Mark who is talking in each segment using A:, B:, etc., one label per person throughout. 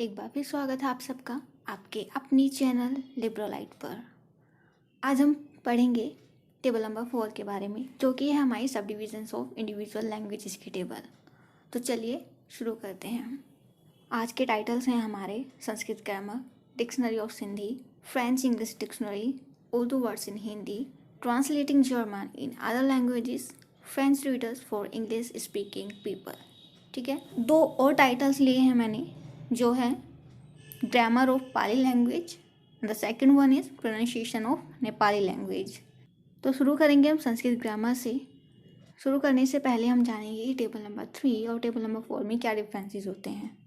A: एक बार फिर स्वागत है आप सबका आपके अपनी चैनल लिब्रोलाइट पर। आज हम पढ़ेंगे टेबल नंबर 4 के बारे में, जो कि है हमारी सब डिविजन्स ऑफ इंडिविजुअल लैंग्वेजेस की टेबल। तो चलिए शुरू करते हैं। आज के टाइटल्स हैं हमारे Sanskrit grammar, dictionary of Sindhi, French English dictionary, Urdu words in Hindi, translating German in other languages, French readers for English speaking people. ठीक है, दो और टाइटल्स लिए हैं मैंने, जो है grammar of Pali language, the second one is pronunciation of Nepali language. तो शुरू करेंगे हम संस्कृत ग्रामर से। शुरू करने से पहले हम जानेंगे कि टेबल नंबर 3 और टेबल नंबर 4 में क्या डिफरेंसेस होते हैं।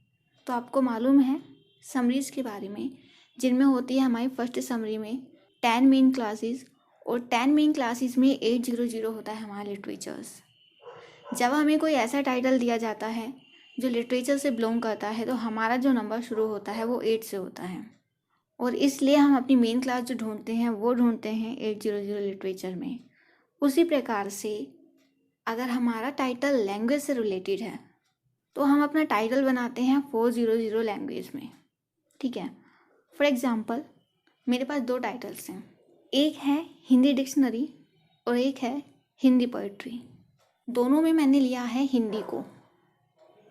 A: तो आपको मालूम है समरीज के बारे में, जिनमें होती है हमारी फर्स्ट समरी में 10 मेन क्लासेस, और 10 मेन क्लासेस में 800 होता है हमारा लिटरेचर्स। जब हमें कोई ऐसा टाइटल दिया जाता है जो लिटरेचर से बिलोंग करता है, तो हमारा जो नंबर शुरू होता है वो 8 से होता है, और इसलिए हम अपनी मेन क्लास जो ढूंढते हैं वो ढूंढते हैं 800 लिटरेचर में। उसी प्रकार से अगर हमारा टाइटल लैंग्वेज से रिलेटेड है तो हम अपना टाइटल बनाते हैं 400 लैंग्वेज में। ठीक है, फॉर एग्जाम्पल मेरे पास दो टाइटल्स हैं, एक है हिंदी डिक्शनरी और एक है हिंदी पोइट्री। दोनों में मैंने लिया है हिंदी को।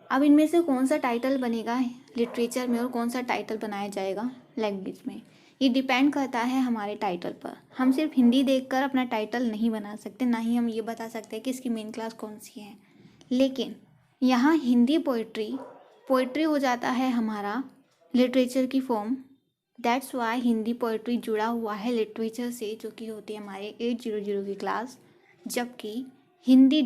A: अब इनमें से कौन सा टाइटल बनेगा लिटरेचर में और कौन सा टाइटल बनाया जाएगा लैंग्वेज में, ये डिपेंड करता है हमारे टाइटल पर। हम सिर्फ हिंदी देखकर अपना टाइटल नहीं बना सकते, ना ही हम ये बता सकते हैं कि इसकी मेन क्लास कौन सी है। लेकिन यहाँ हिंदी पोइट्री हो जाता है हमारा लिटरेचर की form. That's why Hindi poetry जुड़ा हुआ है लिटरेचर से, जो कि होती है हमारे 800 की क्लास। जबकि Hindi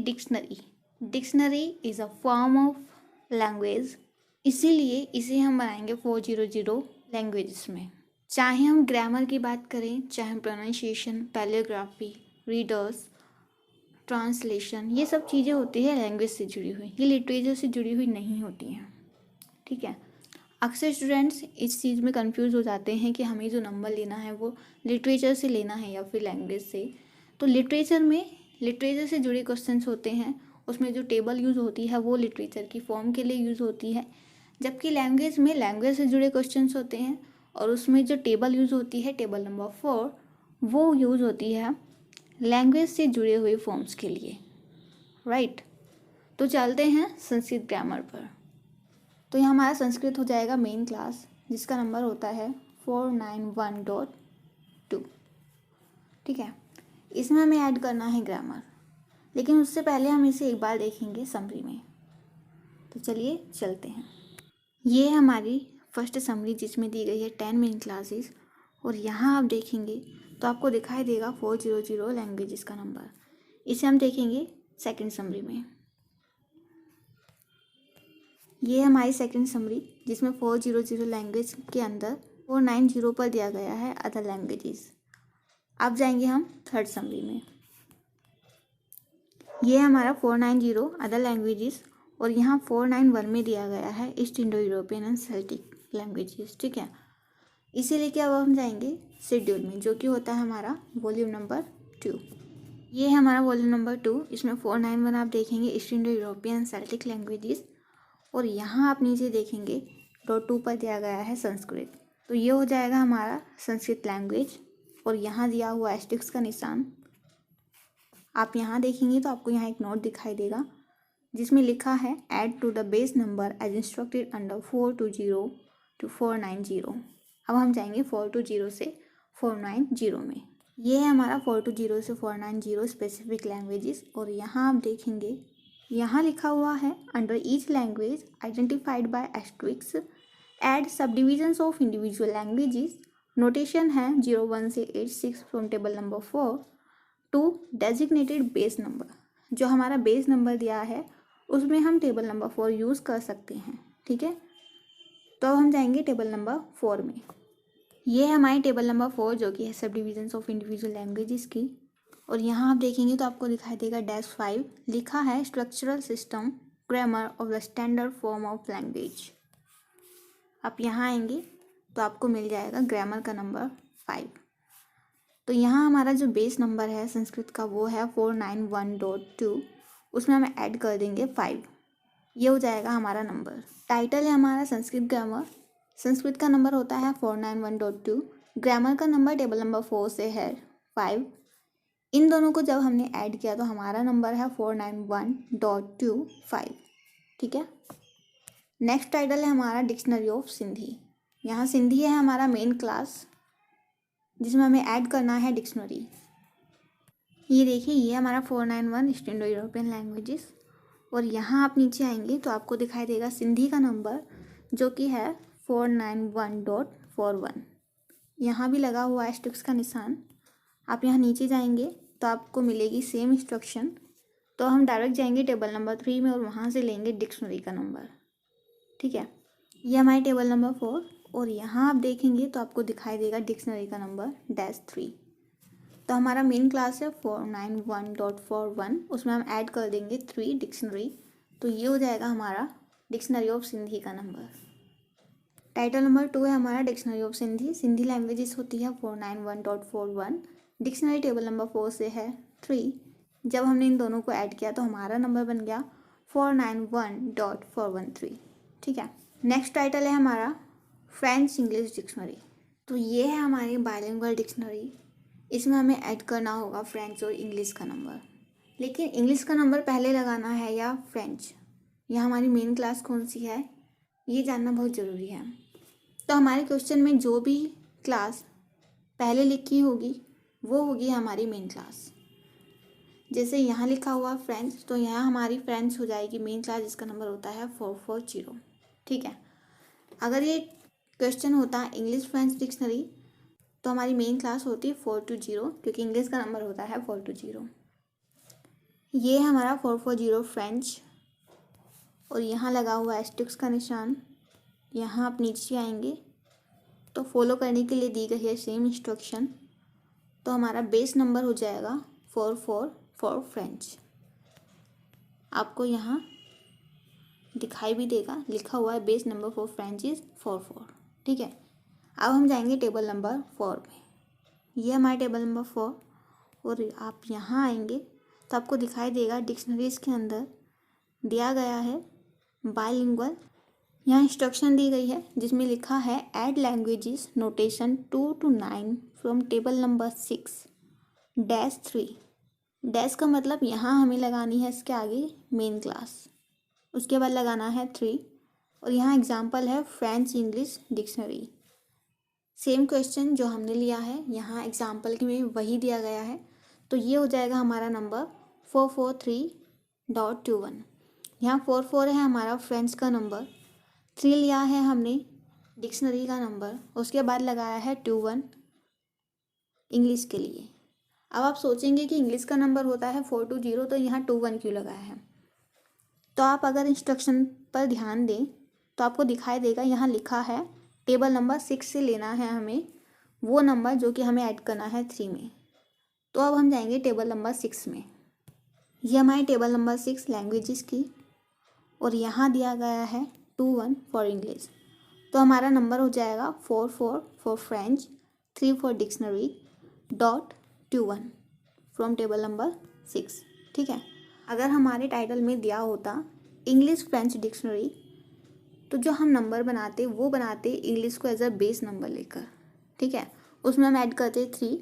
A: dictionary is a form of language, इसीलिए इसे हम बनाएंगे 400 लैंग्वेजेस में। चाहे हम ग्रामर की बात करें, चाहे हम प्रोनाउंसिएशन, पैलियोग्राफी, रीडर्स, ट्रांसलेशन, ये सब चीज़ें होती है लैंग्वेज से जुड़ी हुई, ये लिटरेचर से जुड़ी हुई नहीं होती हैं। ठीक है, अक्सर स्टूडेंट्स इस चीज़ में कंफ्यूज हो जाते हैं कि हमें जो नंबर लेना है वो लिटरेचर से लेना है या फिर लैंग्वेज से। तो लिटरेचर में लिटरेचर से जुड़े क्वेश्चंस होते हैं, उसमें जो टेबल यूज़ होती है वो लिटरेचर की फॉर्म के लिए यूज़ होती है। जबकि लैंग्वेज में लैंग्वेज से जुड़े क्वेश्चंस होते हैं, और उसमें जो टेबल यूज़ होती है टेबल नंबर 4, वो यूज़ होती है लैंग्वेज से जुड़े हुए फॉर्म्स के लिए। राइट, तो चलते हैं संस्कृत ग्रामर पर। तो यहाँ हमारा संस्कृत हो जाएगा मेन क्लास, जिसका नंबर होता है 491.2। ठीक है, इसमें हमें ऐड करना है ग्रामर, लेकिन उससे पहले हम इसे एक बार देखेंगे समरी में। तो चलिए चलते हैं। ये है हमारी फर्स्ट समरी, जिसमें दी गई है 10 मेन क्लासेस, और यहाँ आप देखेंगे तो आपको दिखाई देगा 400 लैंग्वेजेस का नंबर। इसे हम देखेंगे सेकंड समरी में। ये है हमारी सेकंड समरी, जिसमें 400 लैंग्वेज के अंदर 490 पर दिया गया है अदर लैंग्वेजेस। अब जाएंगे हम थर्ड समरी में। ये है हमारा 490 अदर लैंग्वेजेस, और यहाँ 491 में दिया गया है east Indo European and Celtic languages. ठीक है, इसे लेके अब हम जाएंगे शेड्यूल में, जो कि होता है हमारा वॉल्यूम नंबर 2। ये है हमारा वॉल्यूम नंबर 2, इसमें 491 आप देखेंगे east Indo European Celtic languages, और यहाँ आप नीचे देखेंगे .2 पर दिया गया है संस्कृत। तो ये हो जाएगा हमारा संस्कृत लैंग्वेज, और यहाँ दिया हुआ एस्टेरिस्क का निशान आप यहाँ देखेंगे तो आपको यहाँ एक नोट दिखाई देगा, जिसमें लिखा है add to the base number as instructed under 420 to 490। अब हम जाएंगे 420 से 490 में। ये है हमारा 420 से 490 स्पेसिफिक लैंग्वेजेस, और यहाँ आप देखेंगे यहाँ लिखा हुआ है under each language identified by asterisked subdivisions of individual languages. Notation है 01 से 86 from table number 4 to designated base number. जो हमारा बेस नंबर दिया है उसमें हम टेबल नंबर 4 यूज़ कर सकते हैं। ठीक है, तो अब हम जाएंगे टेबल नंबर 4 में। ये है हमारी टेबल नंबर 4, जो कि है सब डिविजन्स ऑफ इंडिविजुअल लैंग्वेजेस की, और यहाँ आप देखेंगे तो आपको दिखाई देगा -5 लिखा है structural system grammar of the standard form of language. आप यहाँ आएंगे तो आपको मिल जाएगा ग्रामर का नंबर 5। तो यहाँ हमारा जो बेस नंबर है संस्कृत का वो है 491.2, उसमें हम ऐड कर देंगे 5, ये हो जाएगा हमारा नंबर। टाइटल है हमारा संस्कृत ग्रामर, संस्कृत का नंबर होता है 491.2। ग्रामर का नंबर टेबल नंबर 4 से है 5। इन दोनों को जब हमने ऐड किया तो हमारा नंबर है 491.25। ठीक है। नेक्स्ट टाइटल है हमारा डिक्शनरी ऑफ सिंधी। यहाँ सिंधी है हमारा मेन क्लास, जिसमें हमें ऐड करना है डिक्शनरी। ये देखिए, ये हमारा 491 ईस्ट इंडो यूरोपियन लैंग्वेजेस। और यहाँ आप नीचे आएंगे तो आपको दिखाई देगा सिंधी का नंबर, जो कि है 491.41। यहाँ भी लगा हुआ है एस्टेरिस्क का निशान। आप यहाँ नीचे जाएंगे तो आपको मिलेगी सेम इंस्ट्रक्शन। तो हम डायरेक्ट जाएंगे टेबल नंबर 3 में और वहाँ से लेंगे डिक्शनरी का नंबर। ठीक है, ये हमारी टेबल नंबर 4। और यहाँ आप देखेंगे तो आपको दिखाई देगा डिक्शनरी का नंबर -3। तो हमारा मेन क्लास है 491.41, उसमें हम ऐड कर देंगे 3 डिक्शनरी। तो ये हो जाएगा हमारा डिक्शनरी ऑफ सिंधी का नंबर। टाइटल नंबर 2 है हमारा dictionary of Sindhi. Sindhi languages होती है 491.41। डिक्शनरी टेबल नंबर 4 से है 3। जब हमने इन दोनों को ऐड किया तो हमारा नंबर बन गया 491.413। ठीक है। नेक्स्ट टाइटल है हमारा फ्रेंच इंग्लिश डिक्शनरी। तो ये है हमारी बाइलिंगुअल डिक्शनरी। इसमें हमें ऐड करना होगा फ्रेंच और इंग्लिश का नंबर। लेकिन इंग्लिश का नंबर पहले लगाना है या फ्रेंच, या हमारी मेन क्लास कौन सी है, ये जानना बहुत ज़रूरी है। तो हमारे क्वेश्चन में जो भी क्लास पहले लिखी होगी वो होगी हमारी मेन क्लास। जैसे यहाँ लिखा हुआ फ्रेंच, तो यहाँ हमारी फ्रेंच हो जाएगी मेन क्लास, जिसका नंबर होता है 440। ठीक है। अगर ये क्वेश्चन होता है इंग्लिश फ्रेंच डिक्शनरी, तो हमारी मेन क्लास होती है 420, क्योंकि इंग्लिश का नंबर होता है 420। ये है हमारा 440 फ्रेंच। और यहाँ लगा हुआ है एस्टेरिस्क का निशान। यहाँ आप नीचे आएंगे तो फॉलो करने के लिए दी गई है सेम इंस्ट्रक्शन। तो हमारा बेस नंबर हो जाएगा 444 फ्रेंच। आपको यहाँ दिखाई भी देगा, लिखा हुआ है base number for French is 44। ठीक है। अब हम जाएंगे टेबल नंबर 4 में। ये हमारा टेबल नंबर 4। और आप यहाँ आएंगे तो आपको दिखाई देगा डिक्शनरीज के अंदर दिया गया है बाइलिंगुअल। यहाँ इंस्ट्रक्शन दी गई है जिसमें लिखा है add languages notation 2 to 9 from table number 6-3। Dash का मतलब यहाँ हमें लगानी है इसके आगे मेन क्लास, उसके बाद लगाना है 3। और यहाँ एग्जाम्पल है French English dictionary. Same question जो हमने लिया है यहाँ एग्जाम्पल में वही दिया गया है। तो ये हो जाएगा हमारा नंबर 443.21। यहाँ 44 है हमारा फ्रेंच का नंबर, 3 लिया है हमने डिक्शनरी का नंबर, उसके बाद लगाया है 21 इंग्लिश के लिए। अब आप सोचेंगे कि इंग्लिश का नंबर होता है 420, तो यहाँ 21 क्यों लगाया है। तो आप अगर इंस्ट्रक्शन पर ध्यान दें तो आपको दिखाई देगा यहाँ लिखा है टेबल नंबर 6 से लेना है हमें वो नंबर जो कि हमें ऐड करना है 3 में। तो अब हम जाएंगे टेबल नंबर 6 में। ये हमारी टेबल नंबर 6 लैंग्वेजेस की, और यहाँ दिया गया है 21 फॉर इंग्लिश। तो हमारा नंबर हो जाएगा 44 for French, 3 for dictionary .21 from table number 6। ठीक है। अगर हमारे टाइटल में दिया होता इंग्लिश फ्रेंच डिक्शनरी, तो जो हम नंबर बनाते वो बनाते इंग्लिश को एज अ बेस नंबर लेकर। ठीक है। उसमें हम ऐड करते 3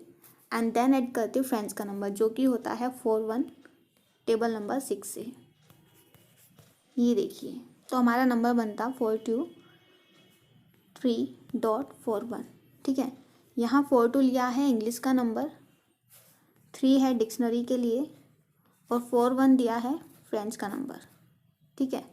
A: एंड देन ऐड करते फ्रेंच का नंबर, जो कि होता है 41 टेबल नंबर 6 से। ये देखिए, तो हमारा नंबर बनता 423.41। ठीक है। यहाँ 42 लिया है इंग्लिश का नंबर, 3 है डिक्शनरी के लिए, और 41 दिया है फ्रेंच का नंबर। ठीक है।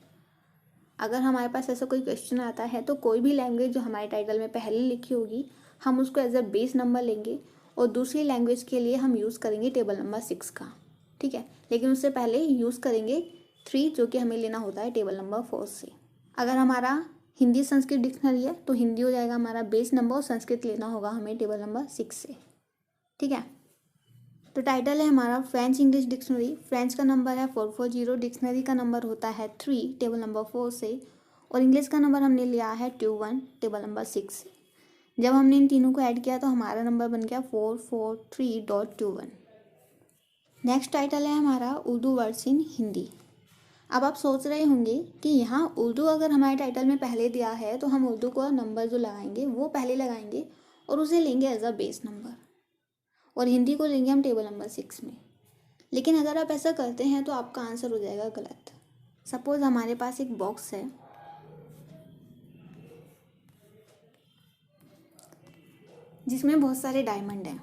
A: अगर हमारे पास ऐसा कोई क्वेश्चन आता है तो कोई भी लैंग्वेज जो हमारे टाइटल में पहले लिखी होगी हम उसको एज अ बेस नंबर लेंगे, और दूसरी लैंग्वेज के लिए हम यूज़ करेंगे टेबल नंबर 6 का। ठीक है। लेकिन उससे पहले यूज़ करेंगे 3, जो कि हमें लेना होता है टेबल नंबर 4 से। अगर हमारा हिंदी संस्कृत डिक्शनरी है तो हिंदी हो जाएगा हमारा बेस नंबर, और संस्कृत लेना होगा हमें टेबल नंबर 6 से। ठीक है। तो टाइटल है हमारा फ्रेंच इंग्लिश डिक्शनरी। फ्रेंच का नंबर है 440, डिक्शनरी का नंबर होता है 3 टेबल नंबर 4 से, और इंग्लिश का नंबर हमने लिया है 21 टेबल नंबर 6 से। जब हमने इन तीनों को ऐड किया तो हमारा नंबर बन गया 443.21। नेक्स्ट टाइटल है हमारा उर्दू वर्ड्स इन हिंदी। अब आप सोच रहे होंगे कि यहाँ उर्दू अगर हमारे टाइटल में पहले दिया है तो हम उर्दू का नंबर जो लगाएंगे वो पहले लगाएंगे और उसे लेंगे एज अ बेस नंबर, और हिंदी को लेंगे हम टेबल नंबर 6 में। लेकिन अगर आप ऐसा करते हैं तो आपका आंसर हो जाएगा गलत। सपोज़ हमारे पास एक बॉक्स है जिसमें बहुत सारे डायमंड हैं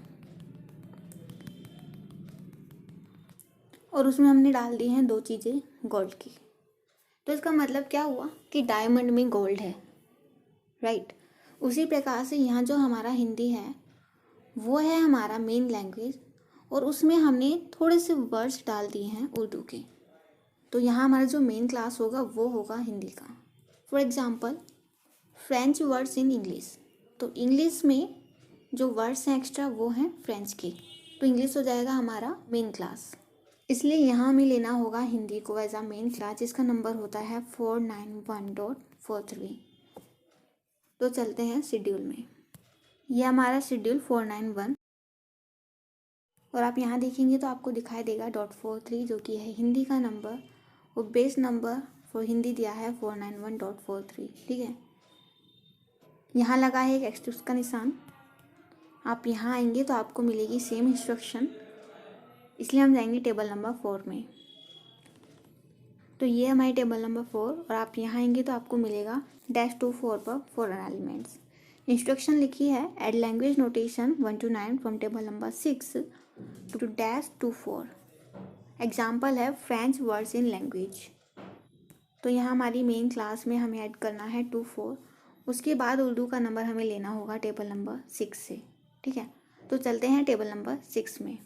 A: और उसमें हमने डाल दी हैं 2 चीज़ें गोल्ड की। तो इसका मतलब क्या हुआ कि डायमंड में गोल्ड है, राइट। उसी प्रकार से यहाँ जो हमारा हिंदी है वो है हमारा मेन लैंग्वेज, और उसमें हमने थोड़े से वर्ड्स डाल दिए हैं उर्दू के। तो यहाँ हमारा जो मेन क्लास होगा वो होगा हिंदी का। For example French words in English, तो इंग्लिश में जो वर्ड्स हैं एक्स्ट्रा वो हैं फ्रेंच के, तो इंग्लिश हो जाएगा हमारा मेन क्लास। इसलिए यहाँ हमें लेना होगा हिंदी को एज अ मेन क्लास, जिसका नंबर होता है 491.43। तो चलते हैं शेड्यूल में। यह हमारा शेड्यूल 491, और आप यहाँ देखेंगे तो आपको दिखाई देगा .43 जो कि है हिंदी का नंबर, और बेस नंबर फॉर हिंदी दिया है 491.43। ठीक है, यहाँ लगा है एक एक्सट्रिक्स का निशान। आप यहाँ आएंगे तो आपको मिलेगी सेम इंस्ट्रक्शन, इसलिए हम जाएंगे टेबल नंबर 4 में। तो ये हमारी टेबल नंबर 4, और आप यहाँ आएंगे तो आपको मिलेगा -24 पर 4 एलिमेंट्स। इंस्ट्रक्शन लिखी है add language notation 1 to 9 from table number 6 to -24। Example है फ्रेंच वर्ड्स इन लैंग्वेज। तो यहाँ हमारी मेन क्लास में हमें ऐड करना है 24, उसके बाद उर्दू का नंबर हमें लेना होगा टेबल नंबर 6 से। ठीक है, तो चलते हैं टेबल नंबर 6 में।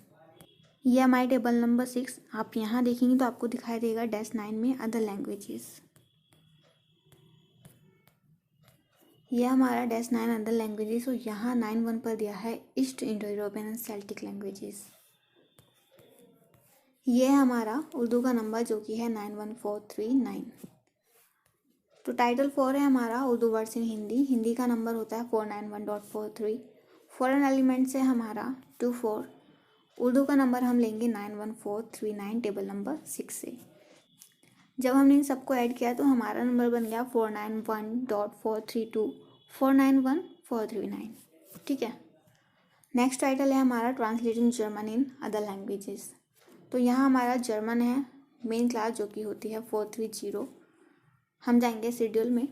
A: ये हमारे टेबल नंबर 6, आप यहाँ देखेंगे तो आपको दिखाई देगा -9 में अदर लैंग्वेजेस। यह हमारा -9 अदर लैंग्वेजेस, और यहाँ 9.1 पर दिया है east Indo European and Celtic languages. ये है हमारा उर्दू का नंबर जो कि है 91439। तो टाइटल 4 है हमारा उर्दू वर्ड्स इन हिंदी। हिंदी का नंबर होता है 491.43। फॉरेन एलिमेंट से हमारा 24। उर्दू का नंबर हम लेंगे 91439 टेबल नंबर 6 से। जब हमने इन सबको ऐड किया तो हमारा नंबर बन गया 491.432 491.439। ठीक है, नेक्स्ट टाइटल है हमारा translating German in other languages. तो यहाँ हमारा जर्मन है मेन क्लास जो कि होती है 430। हम जाएंगे शेड्यूल में।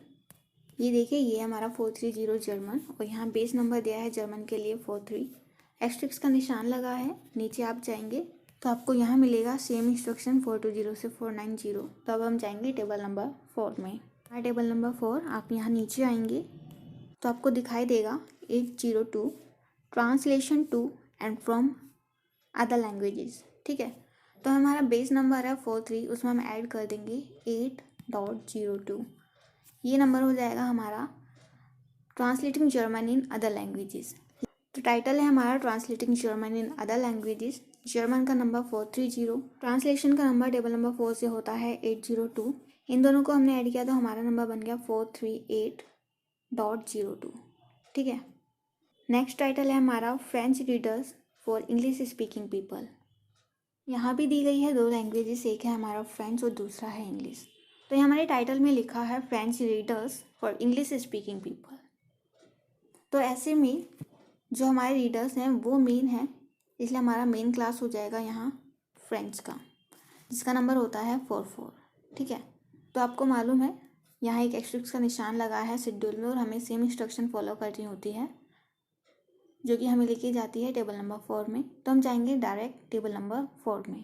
A: ये देखिए, ये हमारा 430 जर्मन, और यहाँ बेस नंबर दिया है जर्मन के लिए 43। एस्ट्रिक्स का निशान लगा है। नीचे आप जाएंगे तो आपको यहाँ मिलेगा सेम इंस्ट्रक्शन 420 से 490। तो अब हम जाएंगे टेबल नंबर 4 में। टेबल नंबर 4, आप यहाँ नीचे आएंगे तो आपको दिखाई देगा 802 translation to and from other languages. ठीक है, तो हमारा बेस नंबर है 43, उसमें हम ऐड कर देंगे 8.02। ये नंबर हो जाएगा हमारा translating German in other languages. तो टाइटल है हमारा translating German in other languages. German का नंबर 430, ट्रांसलेशन का नंबर टेबल नंबर 4 से होता है 802। इन दोनों को हमने ऐड किया तो हमारा नंबर बन गया 438.02। ठीक है, नेक्स्ट टाइटल है हमारा French readers for English speaking people. यहाँ भी दी गई है 2 लैंग्वेजेस, एक है हमारा फ्रेंच और दूसरा है इंग्लिश। तो ये हमारे टाइटल में लिखा है French readers for English speaking people. तो ऐसे में जो हमारे रीडर्स हैं वो मेन है, इसलिए हमारा मेन क्लास हो जाएगा यहाँ फ्रेंच का, जिसका नंबर होता है 44। ठीक है, तो आपको मालूम है यहाँ एक एक्स्ट्रिक्स का निशान लगा है शेड्यूल में, और हमें सेम इंस्ट्रक्शन फॉलो करनी होती है जो कि हमें लेके जाती है टेबल नंबर 4 में। तो हम जाएंगे डायरेक्ट टेबल नंबर 4 में।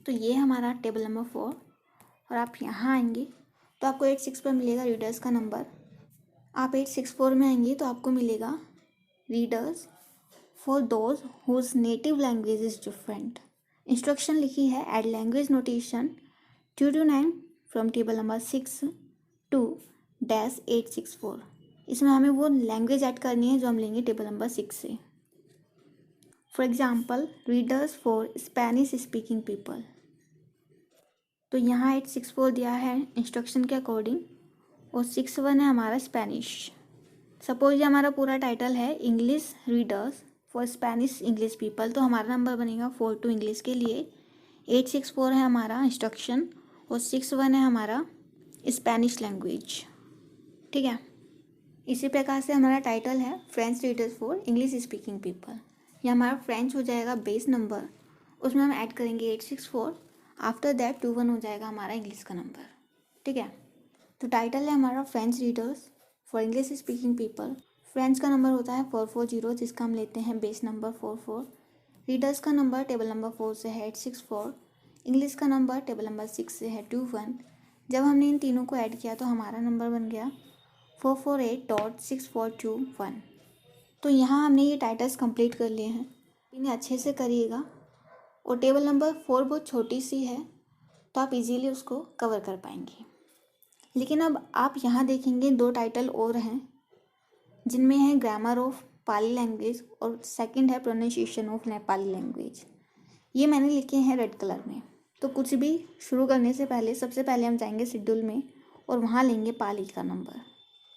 A: तो ये हमारा टेबल नंबर 4, और आप यहाँ आएंगे तो आपको 86 पर मिलेगा रीडर्स का नंबर। आप 864 में आएंगे तो आपको मिलेगा readers for those whose native language is different. Instruction लिखी है add language notation 2 to 9 from table number 6 to -864। इसमें हमें वो लैंग्वेज ऐड करनी है जो हम लेंगे टेबल नंबर 6 से। For example readers for Spanish speaking people. तो यहाँ 864 दिया है इंस्ट्रक्शन के अकॉर्डिंग, और 61 है हमारा स्पेनिश। सपोज ये हमारा पूरा टाइटल है English readers for Spanish English people, तो हमारा नंबर बनेगा 42 इंग्लिश के लिए। 864 है हमारा इंस्ट्रक्शन, और 6-1 है हमारा स्पेनिश लैंग्वेज। ठीक है, इसी प्रकार से हमारा टाइटल है French readers for English speaking people. ये हमारा फ्रेंच हो जाएगा बेस नंबर, उसमें हम ऐड करेंगे 864, आफ्टर दैट 21 हो जाएगा हमारा इंग्लिश का नंबर। ठीक है, तो टाइटल है हमारा French readers for English speaking people. French का नंबर होता है 440, जिसका हम लेते हैं बेस नंबर 44। रीडर्स का नंबर टेबल नंबर 4 से है 864। इंग्लिश का नंबर टेबल नंबर 6 से है 21। जब हमने इन तीनों को ऐड किया तो हमारा नंबर बन गया 448.6421। तो यहाँ हमने ये टाइटल्स कंप्लीट कर लिए हैं, इन्हें अच्छे से करिएगा। और टेबल नंबर 4 बहुत छोटी सी है तो आप इजीली उसको कवर कर पाएंगे। लेकिन अब आप यहाँ देखेंगे 2 टाइटल और हैं, जिनमें है ग्रामर ऑफ पाली लैंग्वेज और सेकंड है प्रोनाउंसिएशन ऑफ नेपाली लैंग्वेज। ये मैंने लिखे हैं रेड कलर में। तो कुछ भी शुरू करने से पहले सबसे पहले हम जाएंगे शेड्यूल में और वहाँ लेंगे पाली का नंबर।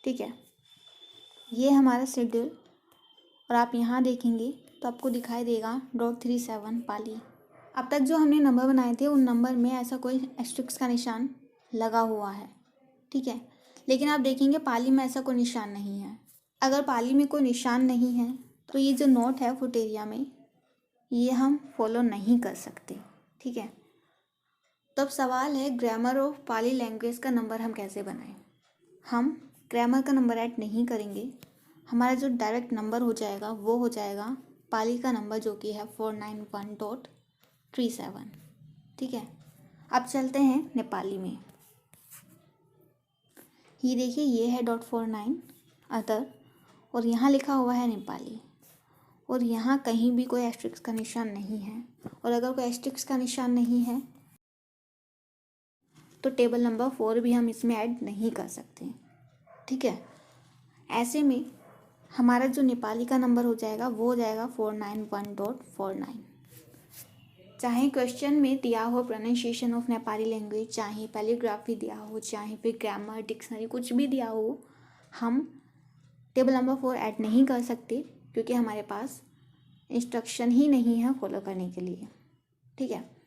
A: ठीक है, ये हमारा शेड्यूल, और आप यहाँ देखेंगे तो आपको दिखाई देगा .37 पाली। अब तक जो हमने नंबर बनाए थे उन नंबर में ऐसा कोई एस्ट्रिक्स का निशान लगा हुआ है। ठीक है, लेकिन आप देखेंगे पाली में ऐसा कोई निशान नहीं है। अगर पाली में कोई निशान नहीं है तो ये जो नोट है फुट एरिया में, ये हम फॉलो नहीं कर सकते। ठीक है, तो अब सवाल है ग्रामर ऑफ पाली लैंग्वेज का नंबर हम कैसे बनाएं। हम ग्रामर का नंबर ऐड नहीं करेंगे, हमारा जो डायरेक्ट नंबर हो जाएगा वो हो जाएगा पाली का नंबर, जो कि है 491.37। ठीक है, अब चलते हैं नेपाली में। ये देखिए, ये है .49 अदर, और यहाँ लिखा हुआ है नेपाली, और यहाँ कहीं भी कोई एस्ट्रिक्स का निशान नहीं है। और अगर कोई एस्ट्रिक्स का निशान नहीं है तो टेबल नंबर 4 भी हम इसमें ऐड नहीं कर सकते। ठीक है, ऐसे में हमारा जो नेपाली का नंबर हो जाएगा वो हो जाएगा 491.49। चाहे क्वेश्चन में दिया हो प्रोनाउंसिएशन ऑफ नेपाली लैंग्वेज, चाहे पैलीग्राफी दिया हो, चाहे फिर ग्रामर डिक्शनरी कुछ भी दिया हो, हम टेबल नंबर 4 ऐड नहीं कर सकते, क्योंकि हमारे पास इंस्ट्रक्शन ही नहीं है फॉलो करने के लिए। ठीक है,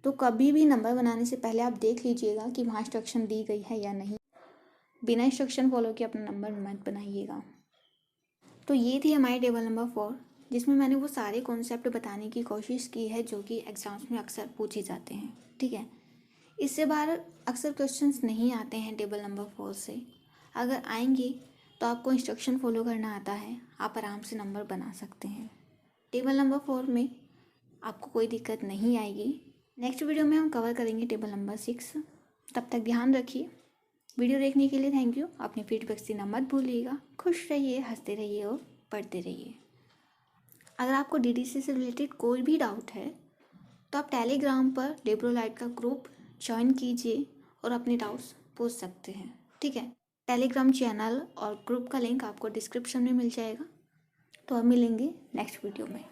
A: तो कभी भी नंबर बनाने से पहले आप देख लीजिएगा कि वहाँ इंस्ट्रक्शन दी गई है या नहीं। बिना इंस्ट्रक्शन फॉलो किए अपना नंबर मत बनाइएगा। तो ये थी हमारी टेबल नंबर 4, जिसमें मैंने वो सारे कॉन्सेप्ट बताने की कोशिश की है जो कि एग्ज़ाम्स में अक्सर पूछे जाते हैं। ठीक है, इससे बाहर अक्सर क्वेश्चंस नहीं आते हैं टेबल नंबर 4 से। अगर आएंगे तो आपको इंस्ट्रक्शन फॉलो करना आता है, आप आराम से नंबर बना सकते हैं। टेबल नंबर 4 में आपको कोई दिक्कत नहीं आएगी। नेक्स्ट वीडियो में हम कवर करेंगे टेबल नंबर 6। तब तक ध्यान रखिए। वीडियो देखने के लिए थैंक यू। अपने फीडबैक देना मत भूलिएगा। खुश रहिए, हंसते रहिए और पढ़ते रहिए। अगर आपको डीडीसी से रिलेटेड कोई भी डाउट है तो आप टेलीग्राम पर लिब्रोलाइट का ग्रुप ज्वाइन कीजिए और अपने डाउट्स पूछ सकते हैं। ठीक है, टेलीग्राम चैनल और ग्रुप का लिंक आपको डिस्क्रिप्शन में मिल जाएगा। तो अब मिलेंगे नेक्स्ट वीडियो में।